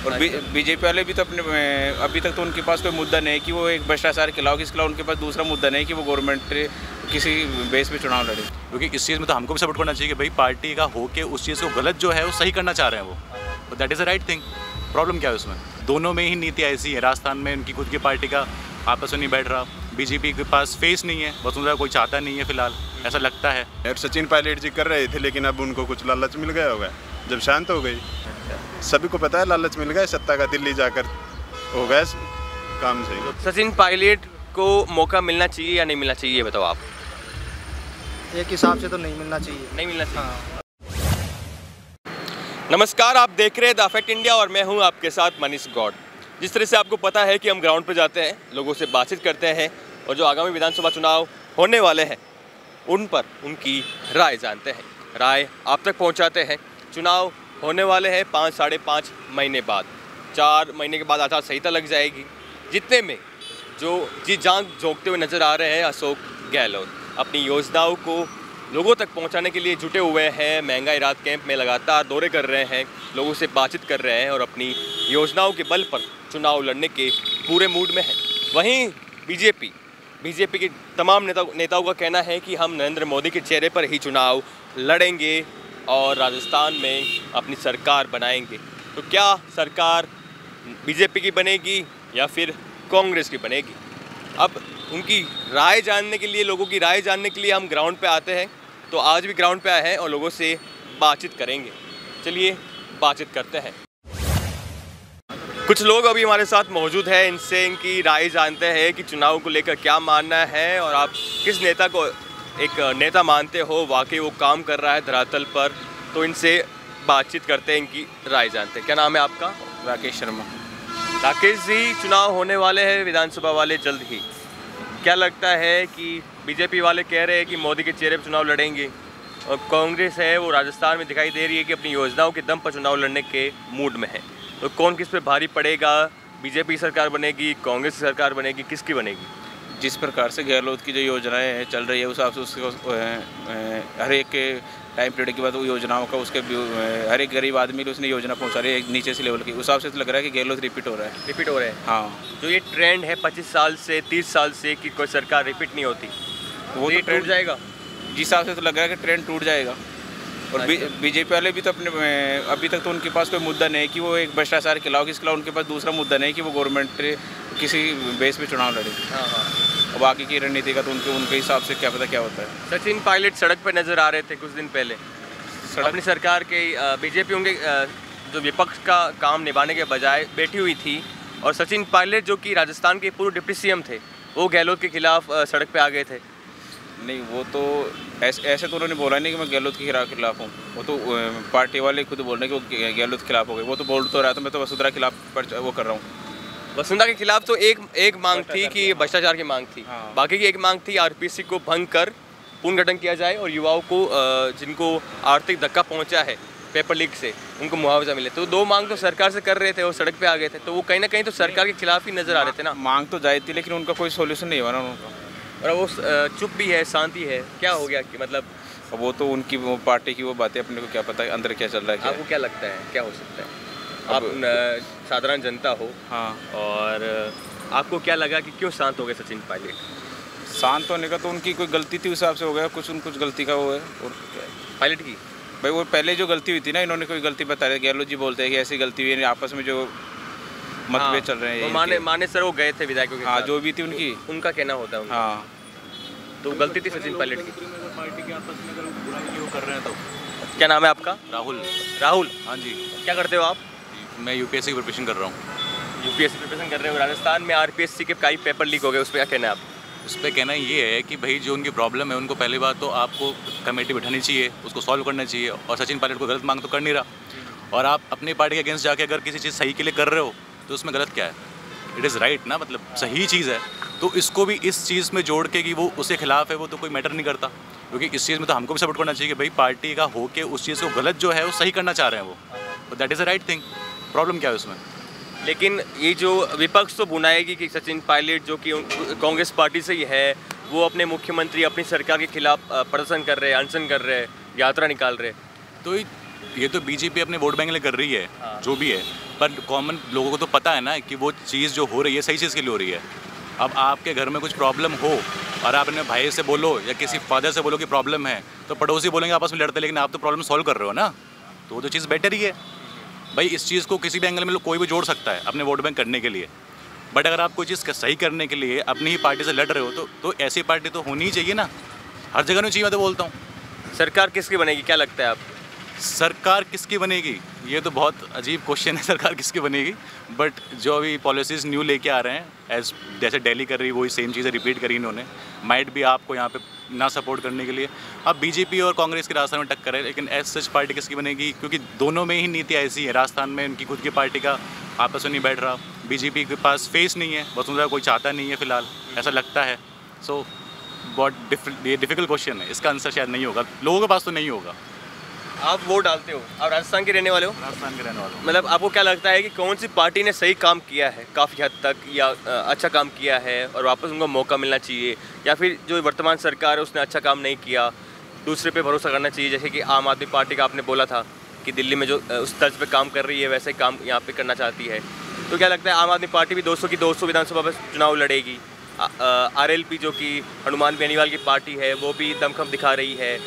और बीजेपी वाले भी तो अभी तक तो उनके पास कोई मुद्दा नहीं है कि वो एक भ्रष्टाचार के खिलाफ उनके पास दूसरा मुद्दा नहीं है कि वो गवर्नमेंट किसी बेस पे चुनाव लड़े। क्योंकि इस चीज़ में तो हमको भी सपोर्ट करना चाहिए कि भाई पार्टी का होके उस चीज़ को गलत जो है वो सही करना चाह रहे हैं वो, that is the right thing. Problem क्या है उसमें? दोनों में ही नीति ऐसी है। राजस्थान में उनकी खुद की पार्टी का आपस में नहीं बैठ रहा, बीजेपी के पास फेस नहीं है, वसुंधरा कोई चाहता नहीं है फिलहाल, ऐसा लगता है। और सचिन पायलट जी कर रहे थे, लेकिन अब उनको कुछ लालच मिल गया होगा जब शांत हो गई। सभी को पता है लालच मिल गया सत्ता का, दिल्ली जाकर हो गया काम सही। सचिन पायलट को मौका मिलना चाहिए या नहीं मिलना चाहिए, ये बताओ आप। एक हिसाब से तो नहीं मिलना चाहिए। नहीं मिलना चाहिए। हाँ। नमस्कार, आप देख रहे हैं द फैक्ट इंडिया और मैं हूं आपके साथ मनीष गौड़। जिस तरह से आपको पता है कि हम ग्राउंड पर जाते हैं, लोगों से बातचीत करते हैं और जो आगामी विधानसभा चुनाव होने वाले हैं उन पर उनकी राय जानते हैं, राय आप तक पहुंचाते हैं। चुनाव होने वाले हैं 5 साढ़े 5 महीने बाद, 4 महीने के बाद आचार संहिता लग जाएगी, जितने में जो जी जान झोंकते हुए नज़र आ रहे हैं अशोक गहलोत अपनी योजनाओं को लोगों तक पहुंचाने के लिए जुटे हुए हैं। महंगाई राहत कैंप में लगातार दौरे कर रहे हैं, लोगों से बातचीत कर रहे हैं और अपनी योजनाओं के बल पर चुनाव लड़ने के पूरे मूड में है। वहीं बीजेपी के तमाम नेताओं का कहना है कि हम नरेंद्र मोदी के चेहरे पर ही चुनाव लड़ेंगे और राजस्थान में अपनी सरकार बनाएंगे। तो क्या सरकार बीजेपी की बनेगी या फिर कांग्रेस की बनेगी? अब उनकी राय जानने के लिए, लोगों की राय जानने के लिए हम ग्राउंड पे आते हैं। तो आज भी ग्राउंड पे आए हैं और लोगों से बातचीत करेंगे। चलिए बातचीत करते हैं। कुछ लोग अभी हमारे साथ मौजूद हैं, इनसे इनकी राय जानते हैं कि चुनाव को लेकर क्या मानना है और आप किस नेता को एक नेता मानते हो, वाकई वो काम कर रहा है धरातल पर। तो इनसे बातचीत करते हैं, इनकी राय जानते हैं। क्या नाम है आपका? राकेश शर्मा। राकेश जी, चुनाव होने वाले हैं विधानसभा वाले जल्द ही, क्या लगता है कि बीजेपी वाले कह रहे हैं कि मोदी के चेहरे पर चुनाव लड़ेंगे और कांग्रेस है वो राजस्थान में दिखाई दे रही है कि अपनी योजनाओं के दम पर चुनाव लड़ने के मूड में है, तो कौन किस पे भारी पड़ेगा? बीजेपी सरकार बनेगी, कांग्रेस की सरकार बनेगी, किसकी बनेगी? जिस प्रकार से गहलोत की जो योजनाएं चल रही है उस हिसाब से उसको हर एक टाइम पीरियड के बाद वो योजनाओं का उसके हर एक गरीब आदमी को उसने योजना पहुंचा रही है नीचे से लेवल की, उस हिसाब से तो लग रहा है कि गहलोत रिपीट हो रहा है। हाँ, जो ये ट्रेंड है 25 साल से 30 साल से कि कोई सरकार रिपीट नहीं होती, वो तो टूट जाएगा। जिस हिसाब से तो लग रहा है कि ट्रेंड टूट जाएगा। और बीजेपी वाले भी तो अभी तक तो उनके पास कोई मुद्दा नहीं है कि वो एक भ्रष्टाचार के खिलाफ उनके पास दूसरा मुद्दा नहीं है कि वो गवर्नमेंट किसी बेस पे चुनाव लड़े। हाँ। और बाकी की रणनीति का तो उनके हिसाब से क्या पता क्या होता है। सचिन पायलट सड़क पर नजर आ रहे थे कुछ दिन पहले, अपनी सरकार के बीजेपी उनके जो विपक्ष का काम निभाने के बजाय बैठी हुई थी और सचिन पायलट जो कि राजस्थान के पूर्व डिप्टी सीएम थे, वो गहलोत के खिलाफ सड़क पे आ गए थे। नहीं, वो तो ऐसे तो उन्होंने बोला नहीं कि मैं गहलोत के खिलाफ हूँ, वो तो पार्टी वाले खुद बोल रहे हैं कि वो गहलोत के खिलाफ हो गए। वो तो बोल तो रहा था, मैं तो वसुंधरा के खिलाफ वो कर रहा हूँ। वसुंधरा के खिलाफ तो एक मांग थी कि भ्रष्टाचार की मांग थी। हाँ। बाकी की एक मांग थी आरपीसी को भंग कर पुनर्गठन किया जाए और युवाओं को जिनको आर्थिक धक्का पहुंचा है पेपर लीक से उनको मुआवजा मिले। तो 2 मांग तो सरकार से कर रहे थे और सड़क पे आ गए थे, तो वो कहीं ना कहीं तो सरकार के खिलाफ ही नजर आ रहे थे ना। मांग तो जायज़ थी लेकिन उनका कोई सोल्यूशन नहीं हुआ ना उनका, और वो चुप भी है, शांति है। क्या हो गया कि मतलब वो तो उनकी वो पार्टी की वो बातें, अपने को क्या पता है अंदर क्या चल रहा है। आपको क्या लगता है क्या हो सकता है? आप साधारण जनता हो। हाँ। और आपको क्या लगा कि क्यों शांत हो गए सचिन पायलट? शांत होने का तो उनकी कोई गलती थी, उस हिसाब से हो गया। कुछ गलती का वो है। और पायलट की भाई वो पहले जो गलती हुई थी ना, इन्होंने कोई गलती बता रहे, गहलोत जी बोलते हैं कि ऐसी गलती हुई है, आपस में जो मतभेद चल रहे हैं। तो माने सर वो गए थे विधायकों के साथ। हाँ, जो भी थी उनका कहना होता है। हाँ, तो गलती थी सचिन पायलट की। पार्टी के आपस में अगर बुराई कर रहे हैं तो। क्या नाम है आपका? राहुल। हाँ जी। क्या करते हो आप? मैं यूपीएससी की प्रिपरेशन कर रहा हूँ। यूपीएससी प्रिपरेशन कर रहे हो। राजस्थान में आरपीएससी के कई पेपर लीक हो गए, उस पर क्या कहना है आप? उस पर कहना ये है कि भाई जो उनकी प्रॉब्लम है उनको पहली बात तो आपको कमेटी बिठानी चाहिए, उसको सॉल्व करना चाहिए। और सचिन पायलट को गलत मांग तो कर नहीं रहा, और आप अपनी पार्टी के अगेंस्ट जाके अगर किसी चीज़ सही के लिए कर रहे हो तो उसमें गलत क्या है? इट इज़ राइट ना, मतलब सही चीज़ है। तो इसको भी इस चीज़ में जोड़ के कि वो उसके खिलाफ है, वो तो कोई मैटर नहीं करता। क्योंकि इस चीज़ में तो हमको भी सपोर्ट करना चाहिए कि भाई पार्टी का होके उस चीज़ को गलत जो है वो सही करना चाह रहे हैं वो, that is the right thing. Problem क्या है उसमें? लेकिन ये जो विपक्ष तो बुनाएगी कि सचिन पायलट जो कि कांग्रेस पार्टी से ही है, वो अपने मुख्यमंत्री अपनी सरकार के खिलाफ प्रदर्शन कर रहे हैं, अनशन कर रहे हैं, यात्रा निकाल रहे हैं। तो ये तो बीजेपी अपने वोट बैंक लिए कर रही है। हाँ। जो भी है, पर कॉमन लोगों को तो पता है ना कि वो चीज़ जो हो रही है सही चीज़ के लिए हो रही है। अब आपके घर में कुछ प्रॉब्लम हो और आप अपने भाई से बोलो या किसी फादर से बोलो कि प्रॉब्लम है, तो पड़ोसी बोलेंगे आपस में लड़ते, लेकिन आप तो प्रॉब्लम सॉल्व कर रहे हो ना, तो वो तो चीज़ बेटर ही है भाई। इस चीज़ को किसी भी एंगल में कोई भी जोड़ सकता है अपने वोट बैंक करने के लिए, बट अगर आप कोई चीज़ सही करने के लिए अपनी ही पार्टी से लड़ रहे हो तो ऐसी पार्टी तो होनी ही चाहिए ना, हर जगह नहीं चाहिए। मैं तो बोलता हूँ सरकार किसकी बनेगी, क्या लगता है आपको? सरकार किसकी बनेगी, ये तो बहुत अजीब क्वेश्चन है, सरकार किसकी बनेगी। बट जो अभी पॉलिसीज़ न्यू लेके आ रहे हैं, जैसे दिल्ली कर रही है वही सेम चीज़ें रिपीट करी इन्होंने, माइट भी आपको यहाँ पे ना सपोर्ट करने के लिए। अब बीजेपी और कांग्रेस के राजस्थान में टक्कर है, लेकिन एज सच पार्टी किसकी बनेगी, क्योंकि दोनों में ही नीति ऐसी है। राजस्थान में उनकी खुद की पार्टी का आपस में नहीं बैठ रहा, बीजेपी के पास फेस नहीं है, वसुंधरा कोई चाहता नहीं है फिलहाल, ऐसा लगता है। सो बहुत डिफिकल्ट क्वेश्चन है, इसका आंसर शायद नहीं होगा, लोगों के पास तो नहीं होगा। आप वोट डालते हो, आप राजस्थान के रहने वाले हो? राजस्थान के रहने वाले हो। मतलब आपको क्या लगता है कि कौन सी पार्टी ने सही काम किया है काफ़ी हद तक, या अच्छा काम किया है और वापस उनको मौका मिलना चाहिए, या फिर जो वर्तमान सरकार है उसने अच्छा काम नहीं किया, दूसरे पे भरोसा करना चाहिए? जैसे कि आम आदमी पार्टी का आपने बोला था कि दिल्ली में जो उस तर्ज पे काम कर रही है वैसे काम यहाँ पे करना चाहती है, तो क्या लगता है आम आदमी पार्टी भी 200 विधानसभा में चुनाव लड़ेगी? RLP जो कि हनुमान बेनीवाल की पार्टी है वो भी दमखम दिखा रही है,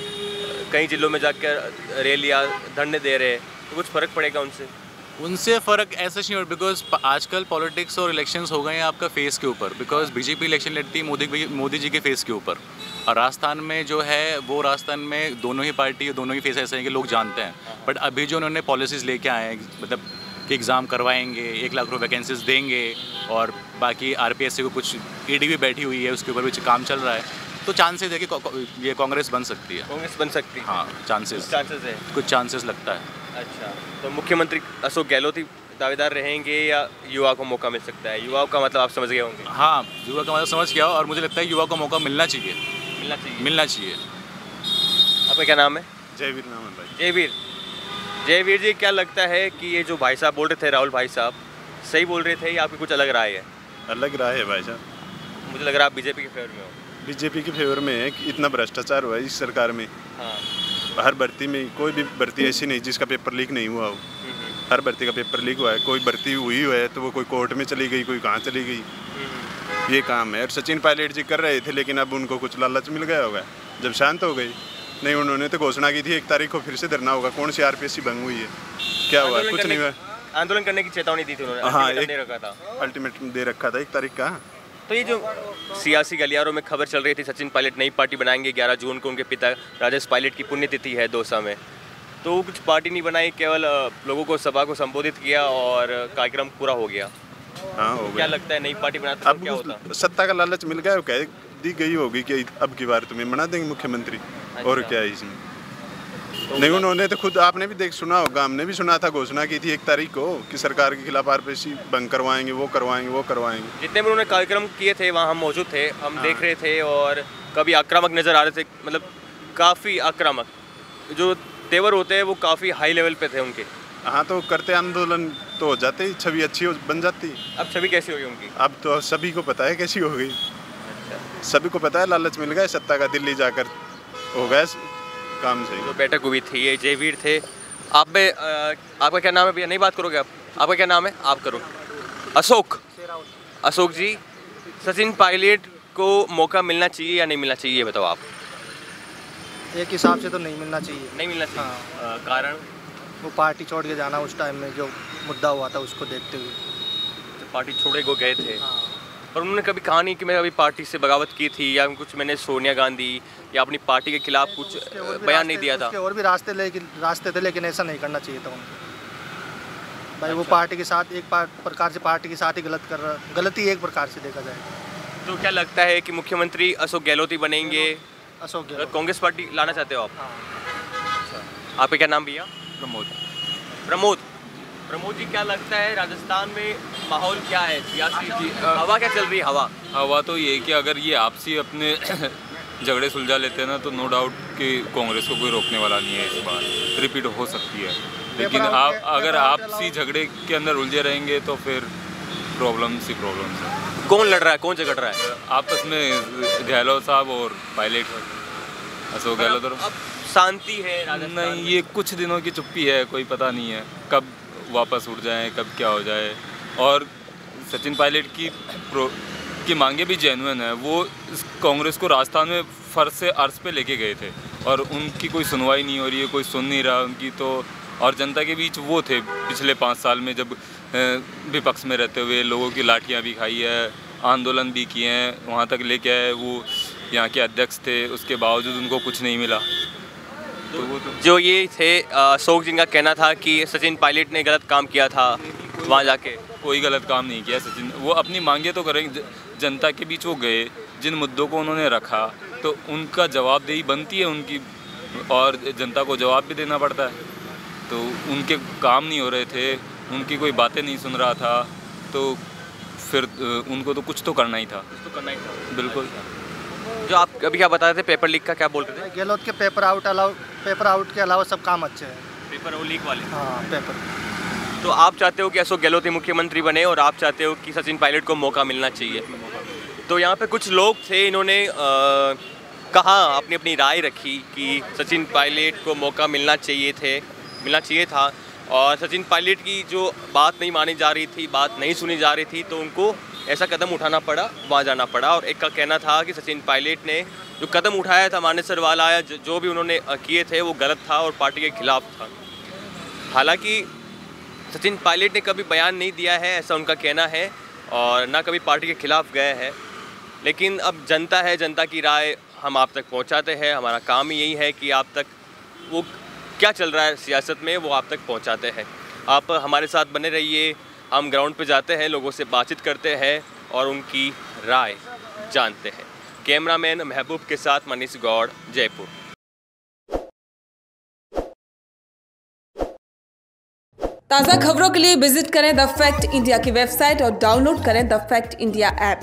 कई जिलों में जाकर रैलियाँ धरने दे रहे हैं, तो कुछ फ़र्क पड़ेगा उनसे फ़र्क ऐसा नहीं हो, बिकॉज आजकल पॉलिटिक्स और इलेक्शंस हो गए हैं आपका फेस के ऊपर, बिकॉज बीजेपी इलेक्शन लड़ती है मोदी जी के फेस के ऊपर, और राजस्थान में जो है वो राजस्थान में दोनों ही पार्टी दोनों ही फेस ऐसे हैं कि लोग जानते हैं। बट अभी जो उन्होंने पॉलिसीज़ लेके आए हैं, मतलब कि एग्ज़ाम करवाएंगे, 1 लाख रुपये वैकेंसीज देंगे, और बाकी RPSC को कुछ ED भी बैठी हुई है, उसके ऊपर भी काम चल रहा है, तो चांसेस है कि ये कांग्रेस बन सकती है। कांग्रेस बन सकती है? हाँ, चांसेस है, कुछ चांसेस लगता है। अच्छा, तो मुख्यमंत्री अशोक गहलोत ही दावेदार रहेंगे या युवा को मौका मिल सकता है? युवाओं का मतलब आप समझ गए होंगे। हाँ, युवा का मतलब समझ गया, और मुझे लगता है युवा को मौका मिलना चाहिए। आपका क्या नाम है? जयवीर नाम है भाई। जयवीर जी, क्या लगता है कि ये जो भाई साहब बोल रहे थे, राहुल भाई साहब सही बोल रहे थे या आपकी कुछ अलग राय है? अलग राय है भाई साहब। मुझे लग रहा है आप बीजेपी के फेवर में हो। बीजेपी के फेवर में है कि इतना भ्रष्टाचार हुआ है इस सरकार में। हाँ। हर भर्ती में कोई भी भर्ती ऐसी नहीं जिसका पेपर लीक नहीं हुआ हो। हर भर्ती का पेपर लीक हुआ है। कोई भर्ती हुई है तो वो कोई कोर्ट में चली गई, कोई कहाँ चली गई, ये काम है। और सचिन पायलट जी कर रहे थे, लेकिन अब उनको कुछ लालच मिल गया होगा, जब शांत हो गई। नहीं, उन्होंने तो घोषणा की थी 1 तारीख को फिर से धरना होगा। कौन सी RPSC भंग हुई है, क्या हुआ? कुछ नहीं हुआ। आंदोलन करने की चेतावनी दी थी उन्होंने। हाँ, अल्टीमेटम दे रखा था 1 तारीख का। तो ये जो सियासी गलियारों में खबर चल रही थी सचिन पायलट नई पार्टी बनाएंगे, 11 जून को उनके पिता राजेश पायलट की पुण्यतिथि है दौसा में, तो वो कुछ पार्टी नहीं बनाई, केवल लोगों को सभा को संबोधित किया और कार्यक्रम पूरा हो गया। हाँ, हो गया। क्या लगता है नई पार्टी बनाते तो क्या होता? सत्ता का लालच मिल गया, कह दी गई होगी कि अब की बार तुम्हें बना देंगे मुख्यमंत्री। और क्या है इसमें? नहीं, उन्होंने तो खुद, आपने भी सुना होगा, हमने भी सुना था, घोषणा की थी 1 तारीख को कि सरकार के खिलाफ RPSC भंग करवाएंगे, वो करवाएंगे। जितने भी उन्होंने कार्यक्रम किए थे वहाँ हम मौजूद थे, हम देख रहे थे, और कभी आक्रामक नज़र आ रहे थे, मतलब काफ़ी आक्रामक, जो तेवर होते हैं वो काफ़ी हाई लेवल पे थे उनके। हाँ, तो करते आंदोलन तो हो जाते ही, छवि अच्छी बन जाती। अब छवि कैसी होगी उनकी? अब तो सभी को पता है कैसी हो गई। सभी को पता है, लालच मिल गया सत्ता का, दिल्ली जाकर हो गया काम सही। जो बैठक हुई थी, ये जयवीर थे। आपका क्या नाम है भैया? नहीं बात करोगे आप? आपका क्या नाम है? आप करो। अशोक जी, सचिन पायलट को मौका मिलना चाहिए या नहीं मिलना चाहिए, ये बताओ आप। एक हिसाब से तो नहीं मिलना चाहिए। नहीं मिलना चाहिए। हाँ। कारण? वो पार्टी छोड़ के जाना उस टाइम में जो मुद्दा हुआ था उसको देखते हुए। तो पार्टी छोड़े को गए थे। हाँ। पर उन्होंने कभी कहा नहीं कि मैं अभी पार्टी से बगावत की थी, या कुछ मैंने सोनिया गांधी या अपनी पार्टी के खिलाफ कुछ बयान नहीं दिया था। और भी रास्ते थे, लेकिन ऐसा नहीं करना चाहिए था उनको। भाई वो पार्टी के साथ एक प्रकार से पार्टी के साथ ही गलती एक प्रकार से देखा जाए। तो क्या लगता है कि मुख्यमंत्री अशोक गहलोत ही बनेंगे? अशोक गहलोत। कांग्रेस पार्टी लाना चाहते हो आप? अच्छा। आपका क्या नाम भैया? प्रमोद जी, क्या लगता है राजस्थान में माहौल क्या है सियासी? हवा क्या चल रही है? हवा तो ये है कि अगर ये आपसी अपने झगड़े सुलझा लेते हैं ना, तो नो डाउट कि कांग्रेस को कोई रोकने वाला नहीं है। इस बार रिपीट हो सकती है, लेकिन आप अगर आपसी झगड़े के अंदर उलझे रहेंगे तो फिर प्रॉब्लम्स ही प्रॉब्लम्स है। कौन लड़ रहा है, कौन झगड़ रहा है आपस में? गहलोत साहब और पायलट, अशोक गहलोत। अब शांति है राजस्थान नहीं, ये कुछ दिनों की चुप्पी है, कोई पता नहीं है कब वापस उठ जाएं, कब क्या हो जाए। और सचिन पायलट की मांगे भी जेन्युइन है। वो कांग्रेस को राजस्थान में फर्श से अर्श पे लेके गए थे और उनकी कोई सुनवाई नहीं हो रही है, कोई सुन नहीं रहा उनकी। तो और जनता के बीच वो थे पिछले 5 साल में, जब विपक्ष में रहते हुए लोगों की लाठियां भी खाई है, आंदोलन भी किए हैं, वहाँ तक लेके आए। वो यहाँ के अध्यक्ष थे, उसके बावजूद उनको कुछ नहीं मिला। तो वो तो जो ये थे अशोक जी का कहना था कि सचिन पायलट ने गलत काम किया था वहाँ जाके। कोई गलत काम नहीं किया सचिन। वो अपनी मांगे तो करेंगे, जनता के बीच वो गए, जिन मुद्दों को उन्होंने रखा तो उनका जवाबदेही बनती है उनकी, और जनता को जवाब भी देना पड़ता है। तो उनके काम नहीं हो रहे थे, उनकी कोई बातें नहीं सुन रहा था, तो फिर उनको तो कुछ तो करना ही था। बिल्कुल। जो आप अभी क्या बता रहे थे पेपर लीक का, क्या बोल रहे थे? गहलोत के पेपर आउट के अलावा सब काम अच्छे हैं। पेपर और लीक वाले? हाँ, पेपर। तो आप चाहते हो कि अशोक गहलोत ही मुख्यमंत्री बने और आप चाहते हो कि सचिन पायलट को मौका मिलना चाहिए। तो यहाँ पे कुछ लोग थे, इन्होंने कहा, अपनी अपनी राय रखी कि सचिन पायलट को मौका मिलना चाहिए था और सचिन पायलट की जो बात नहीं मानी जा रही थी, बात नहीं सुनी जा रही थी, तो उनको ऐसा कदम उठाना पड़ा, वहाँ जाना पड़ा। और एक का कहना था कि सचिन पायलट ने जो कदम उठाया था, मानेसर वाला आया, जो भी उन्होंने किए थे वो गलत था और पार्टी के खिलाफ था। हालांकि सचिन पायलट ने कभी बयान नहीं दिया है, ऐसा उनका कहना है, और ना कभी पार्टी के खिलाफ गए हैं। लेकिन अब जनता है, जनता की राय हम आप तक पहुंचाते हैं। हमारा काम ही यही है कि आप तक वो क्या चल रहा है सियासत में, वो आप तक पहुंचाते हैं। आप हमारे साथ बने रहिए। हम ग्राउंड पे जाते हैं, लोगों से बातचीत करते हैं और उनकी राय जानते हैं। कैमरामैन महबूब के साथ मनीष गौड़, जयपुर। ताज़ा खबरों के लिए विजिट करें द फैक्ट इंडिया की वेबसाइट और डाउनलोड करें द फैक्ट इंडिया ऐप।